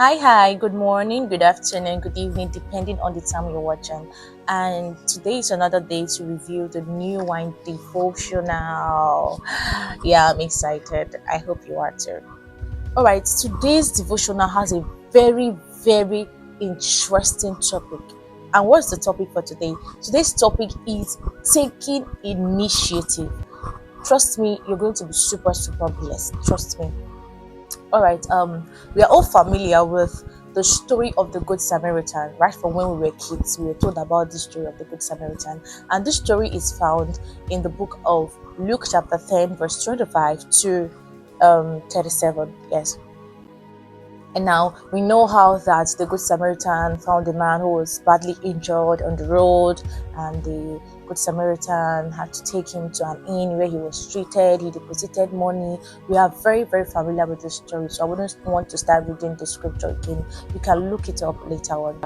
Hi, good morning, good afternoon, good evening, depending on the time you're watching. And today is another day to review the new wine devotional. Yeah, I'm excited. I hope you are too. All right, today's devotional has a very interesting topic. And what's the topic for today? Today's topic is taking initiative. Trust me, you're going to be super blessed. Trust me. All right. We are all familiar with the story of the Good Samaritan, right? From when we were kids, we were told about the story of the Good Samaritan, and this story is found in the book of Luke, chapter 10, verse 25 to 37. Yes. And now we know how that the Good Samaritan found a man who was badly injured on the road, and the Good Samaritan had to take him to an inn where he was treated. He deposited money. We are very familiar with this story, so I wouldn't want to start reading the scripture again. You can look it up later on.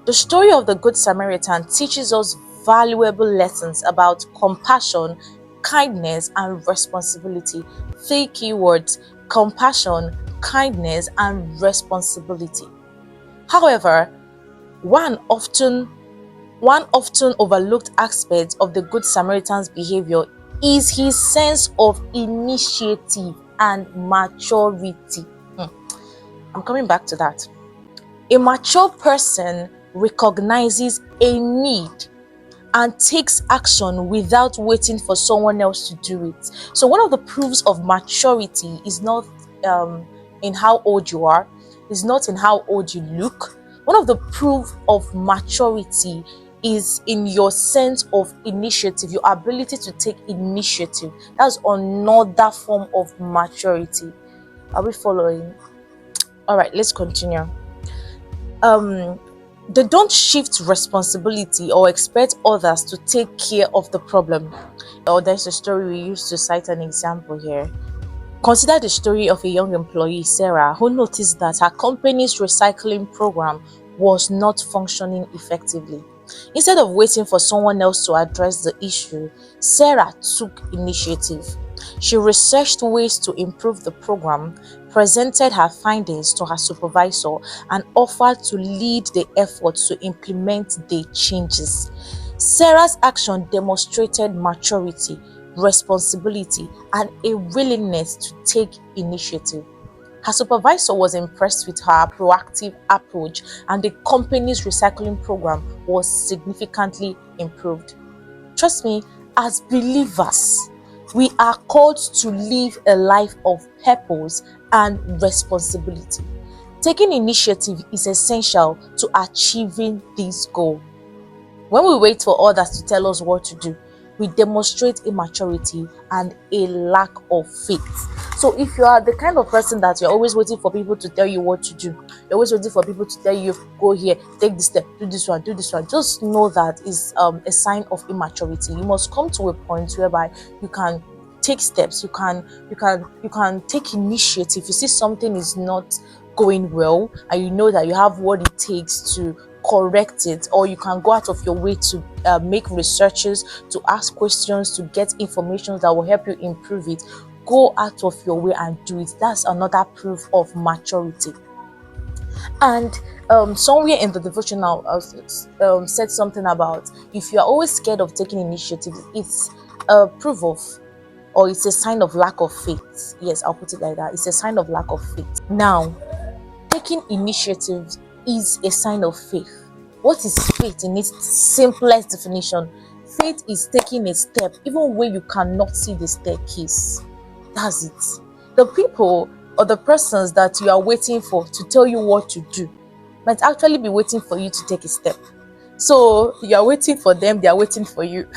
The story of the Good Samaritan teaches us valuable lessons about compassion, kindness, and responsibility. Three keywords: compassion, kindness, and responsibility. However, one often overlooked aspect of the Good Samaritan's behavior is his sense of initiative and maturity. I'm coming back to that. A mature person recognizes a need and takes action without waiting for someone else to do it. So one of the proofs of maturity is not in how old you are, is not in how old you look. One of the proof of maturity is in your sense of initiative, your ability to take initiative. That's another form of maturity. Are we following? All right, let's continue. They don't shift responsibility or expect others to take care of the problem. Or there's a story we used to cite an example here. Consider the story of a young employee, Sarah, who noticed that her company's recycling program was not functioning effectively. Instead of waiting for someone else to address the issue, Sarah took initiative. She researched ways to improve the program, presented her findings to her supervisor, and offered to lead the effort to implement the changes. Sarah's action demonstrated maturity, responsibility, and a willingness to take initiative. Her supervisor was impressed with her proactive approach, and the company's recycling program was significantly improved. Trust me, as believers, we are called to live a life of purpose and responsibility. Taking initiative is essential to achieving this goal. When we wait for others to tell us what to do, we demonstrate immaturity and a lack of faith. So if you are the kind of person that you're always waiting for people to tell you what to do, you're always waiting for people to tell you, go here, take this step, do this one, just know that is a sign of immaturity. You must come to a point whereby you can take steps, you can take initiative. You see something is not going well and you know that you have what it takes to correct it, or you can go out of your way to make researches, to ask questions, to get information that will help you improve it. Go out of your way and do it. That's another proof of maturity. And somewhere in the devotional said something about, if you are always scared of taking initiative, it's a proof of, or it's a sign of lack of faith. Yes, I'll put it like that. It's a sign of lack of faith. Now, taking initiative is a sign of faith. What is faith in its simplest definition? Faith is taking a step even when you cannot see the staircase. That's it. The people or the persons that you are waiting for to tell you what to do might actually be waiting for you to take a step. So you are waiting for them, they are waiting for you.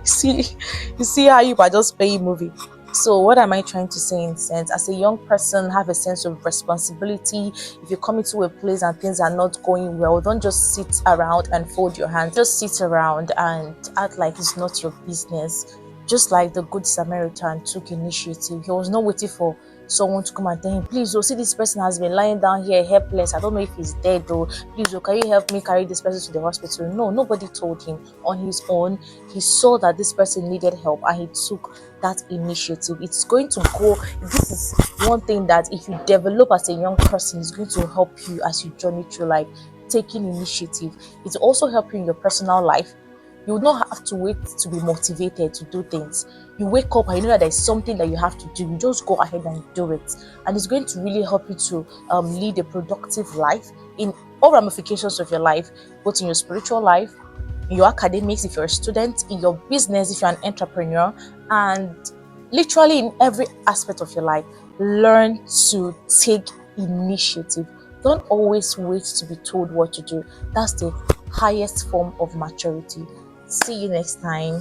see, you see how you are just playing movie. So what am I trying to say in sense? As a young person, have a sense of responsibility. If you come into a place and things are not going well, don't just sit around and fold your hands. Just sit around and act like it's not your business. Just like the Good Samaritan took initiative. He was not waiting for someone to come and tell him, please, oh, see, this person has been lying down here helpless. I don't know if he's dead, though. Please, oh, can you help me carry this person to the hospital? No, nobody told him. On his own, he saw that this person needed help and he took that initiative. It's going to go. This is one thing that if you develop as a young person, is going to help you as you journey through life. Taking initiative. It will also help you in your personal life. You will not have to wait to be motivated to do things. You wake up and you know that there's something that you have to do. You just go ahead and do it. And it's going to really help you to lead a productive life in all ramifications of your life, both in your spiritual life, in your academics, if you're a student, in your business, if you're an entrepreneur, and literally in every aspect of your life. Learn to take initiative. Don't always wait to be told what to do. That's the highest form of maturity. See you next time.